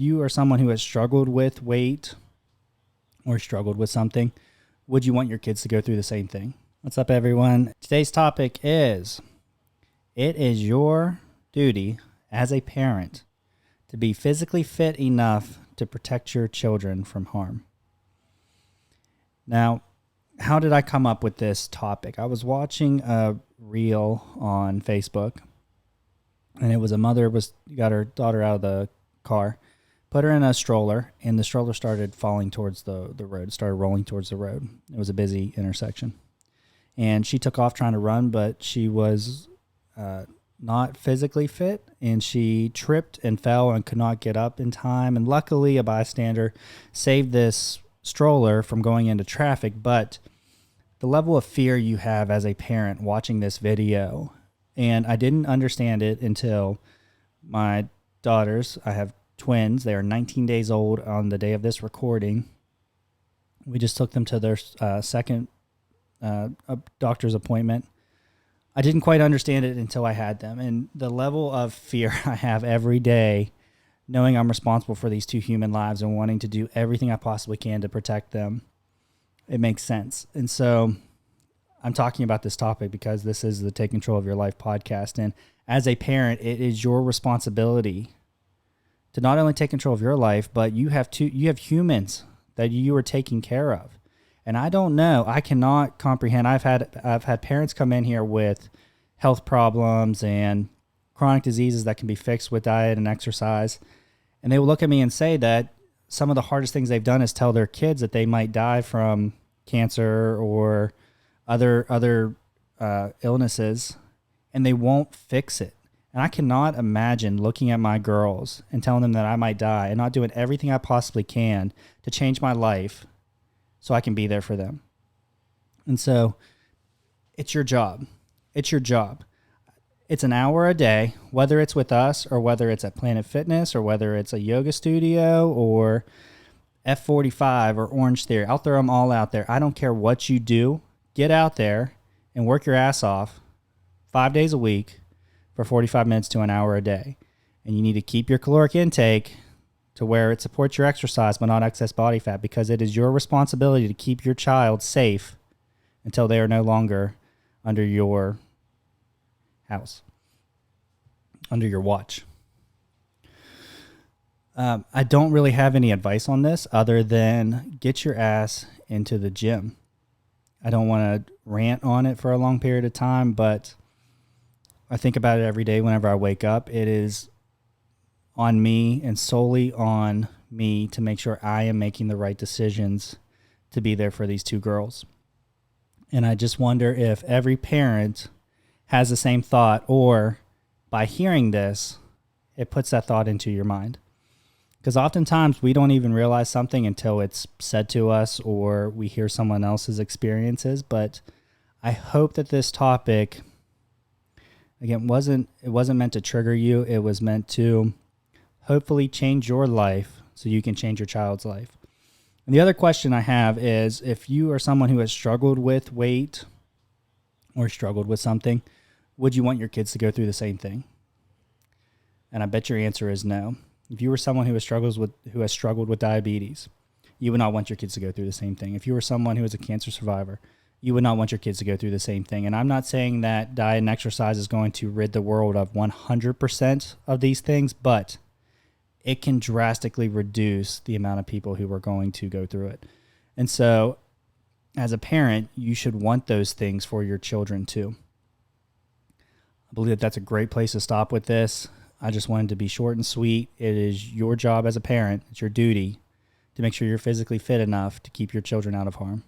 if you are someone who has struggled with weight or struggled with something, would you want your kids to go through the same thing? What's up, everyone? Today's topic is, it is your duty as a parent to be physically fit enough to protect your children from harm. Now, how did I come up with this topic? I was watching a reel on Facebook, and it was a mother got her daughter out of the car, put her in a stroller, and the stroller started falling towards the road, started rolling towards the road. It was a busy intersection. And she took off trying to run, but she was not physically fit, and she tripped and fell and could not get up in time. And luckily, a bystander saved this stroller from going into traffic. But the level of fear you have as a parent watching this video, and I didn't understand it until my daughters, I have twins, they are 19 days old on the day of this recording. We just took them to their second doctor's appointment. I didn't quite understand it until I had them, and the level of fear I have every day, knowing I'm responsible for these two human lives and wanting to do everything I possibly can to protect them, it makes sense. And so I'm talking about this topic because this is the Take Control of Your Life podcast, and as a parent, it is your responsibility to not only take control of your life, but you have humans that you are taking care of. And I don't know, I cannot comprehend. I've had parents come in here with health problems and chronic diseases that can be fixed with diet and exercise. And they will look at me and say that some of the hardest things they've done is tell their kids that they might die from cancer or other illnesses, and they won't fix it. And I cannot imagine looking at my girls and telling them that I might die and not doing everything I possibly can to change my life so I can be there for them. And so it's your job. It's your job. It's an hour a day, whether it's with us or whether it's at Planet Fitness or whether it's a yoga studio or F45 or Orange Theory. I'll throw them all out there. I don't care what you do. Get out there and work your ass off 5 days a week for 45 minutes to an hour a day. And you need to keep your caloric intake to where it supports your exercise but not excess body fat, because it is your responsibility to keep your child safe until they are no longer under your house, under your watch. I don't really have any advice on this other than get your ass into the gym. I don't want to rant on it for a long period of time, but I think about it every day whenever I wake up. It is on me and solely on me to make sure I am making the right decisions to be there for these two girls. And I just wonder if every parent has the same thought, or by hearing this, it puts that thought into your mind. Because oftentimes we don't even realize something until it's said to us or we hear someone else's experiences. But I hope that this topic, again, it wasn't meant to trigger you. It was meant to hopefully change your life so you can change your child's life. And the other question I have is, if you are someone who has struggled with weight or struggled with something, would you want your kids to go through the same thing? And I bet your answer is no. If you were someone who has struggled with diabetes, you would not want your kids to go through the same thing. If you were someone who is a cancer survivor, you would not want your kids to go through the same thing. And I'm not saying that diet and exercise is going to rid the world of 100% of these things, but it can drastically reduce the amount of people who are going to go through it. And so as a parent, you should want those things for your children too. I believe that that's a great place to stop with this. I just wanted to be short and sweet. It is your job as a parent, it's your duty to make sure you're physically fit enough to keep your children out of harm.